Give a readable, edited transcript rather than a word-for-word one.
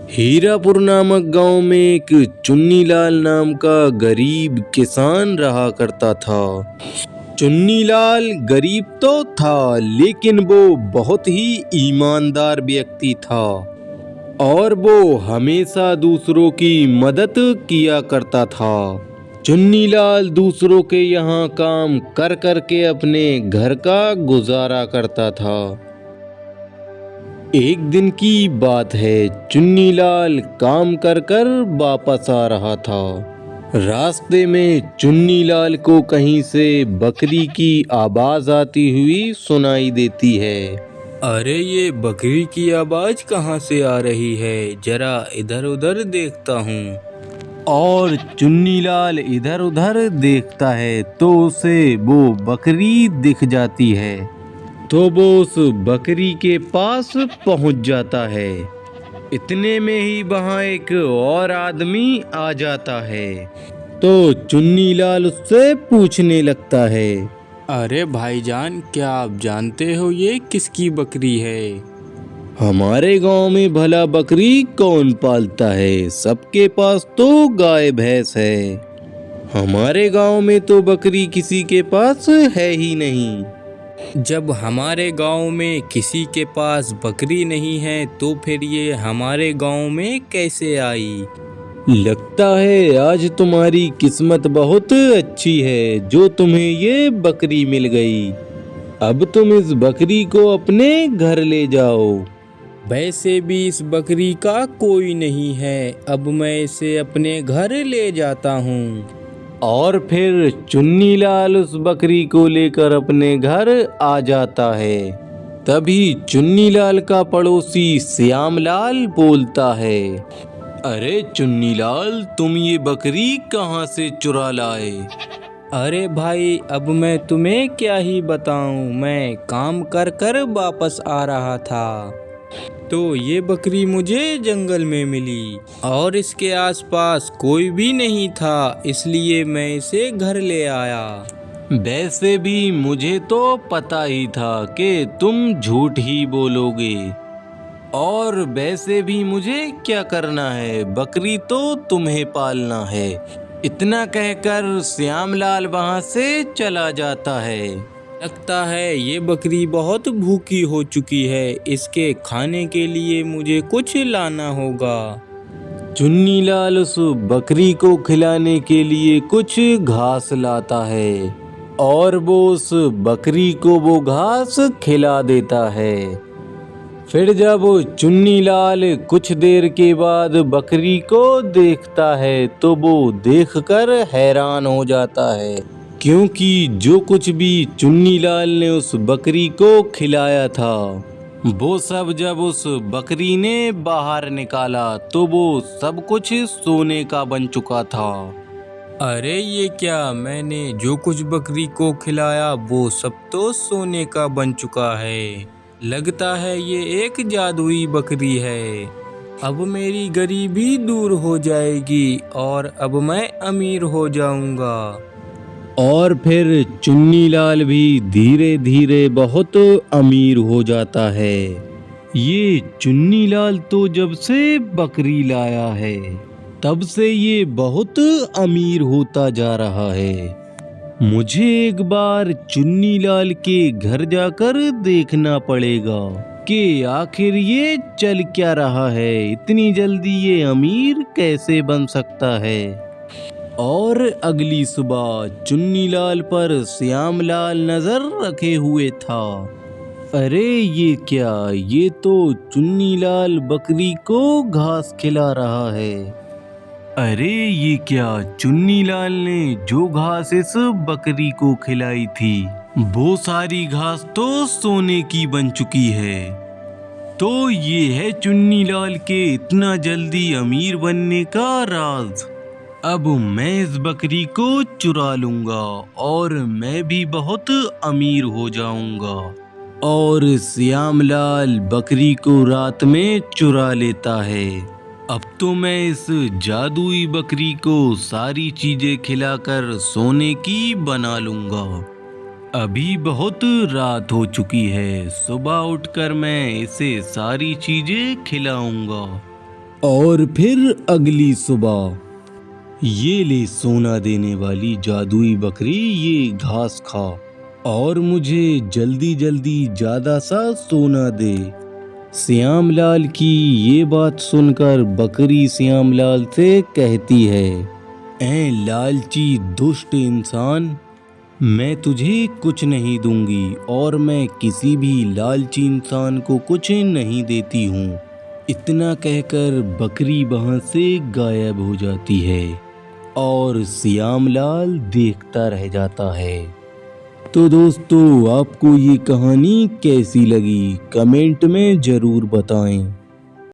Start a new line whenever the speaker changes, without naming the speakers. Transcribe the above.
हीरापुर नामक गांव में एक चुन्नीलाल नाम का गरीब किसान रहा करता था। चुन्नीलाल गरीब तो था, लेकिन वो बहुत ही ईमानदार व्यक्ति था और वो हमेशा दूसरों की मदद किया करता था। चुन्नीलाल दूसरों के यहाँ काम कर कर के अपने घर का गुजारा करता था। एक दिन की बात है, चुन्नीलाल काम कर कर वापस आ रहा था। रास्ते में चुन्नीलाल को कहीं से बकरी की आवाज आती हुई सुनाई देती है।
अरे ये बकरी की आवाज कहाँ से आ रही है, जरा इधर उधर देखता हूँ।
और चुन्नीलाल इधर उधर देखता है तो उसे वो बकरी दिख जाती है। तो वो उस बकरी के पास पहुंच जाता है। इतने में ही वहां एक और आदमी आ जाता है। तो चुन्नीलाल उससे पूछने लगता है,
अरे भाईजान, क्या आप जानते हो ये किसकी बकरी है?
हमारे गांव में भला बकरी कौन पालता है? सबके पास तो गाय भैंस है। हमारे गांव में तो बकरी किसी के पास है ही नहीं।
जब हमारे गांव में किसी के पास बकरी नहीं है तो फिर ये हमारे गांव में कैसे आई?
लगता है आज तुम्हारी किस्मत बहुत अच्छी है जो तुम्हें ये बकरी मिल गई। अब तुम इस बकरी को अपने घर ले जाओ।
वैसे भी इस बकरी का कोई नहीं है, अब मैं इसे अपने घर ले जाता हूँ।
और फिर चुन्नीलाल उस बकरी को लेकर अपने घर आ जाता है। तभी चुन्नीलाल का पड़ोसी श्यामलाल बोलता है, अरे चुन्नीलाल, तुम ये बकरी कहाँ से चुरा लाए?
अरे भाई, अब मैं तुम्हें क्या ही बताऊं, मैं काम कर कर वापस आ रहा था तो ये बकरी मुझे जंगल में मिली और इसके आसपास कोई भी नहीं था, इसलिए मैं इसे घर ले आया।
वैसे भी मुझे तो पता ही था कि तुम झूठ ही बोलोगे, और वैसे भी मुझे क्या करना है, बकरी तो तुम्हें पालना है। इतना कहकर श्यामलाल वहां से चला जाता है।
लगता है ये बकरी बहुत भूखी हो चुकी है, इसके खाने के लिए मुझे कुछ लाना होगा।
चुन्नीलाल उस बकरी को खिलाने के लिए कुछ घास लाता है और वो उस बकरी को वो घास खिला देता है। फिर जब चुन्नीलाल कुछ देर के बाद बकरी को देखता है तो वो देखकर हैरान हो जाता है, क्योंकि जो कुछ भी चुन्नीलाल ने उस बकरी को खिलाया था वो सब जब उस बकरी ने बाहर निकाला तो वो सब कुछ सोने का बन चुका था।
अरे ये क्या, मैंने जो कुछ बकरी को खिलाया वो सब तो सोने का बन चुका है। लगता है ये एक जादुई बकरी है। अब मेरी गरीबी दूर हो जाएगी और अब मैं अमीर हो जाऊंगा।
और फिर चुन्नीलाल भी धीरे धीरे बहुत अमीर हो जाता है। ये चुन्नीलाल तो जब से बकरी लाया है तब से ये बहुत अमीर होता जा रहा है। मुझे एक बार चुन्नीलाल के घर जाकर देखना पड़ेगा कि आखिर ये चल क्या रहा है, इतनी जल्दी ये अमीर कैसे बन सकता है। और अगली सुबह चुन्नीलाल पर श्यामलाल नजर रखे हुए था। अरे ये क्या, ये तो चुन्नीलाल बकरी को घास खिला रहा है। अरे ये क्या, चुन्नीलाल ने जो घास इस बकरी को खिलाई थी वो सारी घास तो सोने की बन चुकी है। तो ये है चुन्नीलाल के इतना जल्दी अमीर बनने का राज। अब मैं इस बकरी को चुरा लूंगा और मैं भी बहुत अमीर हो जाऊंगा। और श्यामलाल बकरी को रात में चुरा लेता है। अब तो मैं इस जादुई बकरी को सारी चीजें खिलाकर सोने की बना लूंगा। अभी बहुत रात हो चुकी है, सुबह उठकर मैं इसे सारी चीजें खिलाऊंगा। और फिर अगली सुबह, ये ले सोना देने वाली जादुई बकरी, ये घास खा और मुझे जल्दी जल्दी ज्यादा सा सोना दे। श्यामलाल की ये बात सुनकर बकरी श्यामलाल से कहती है, ऐ लालची दुष्ट इंसान, मैं तुझे कुछ नहीं दूंगी और मैं किसी भी लालची इंसान को कुछ नहीं देती हूँ। इतना कहकर बकरी वहां से गायब हो जाती है और श्यामलाल देखता रह जाता है। तो दोस्तों, आपको ये कहानी कैसी लगी कमेंट में ज़रूर बताएं।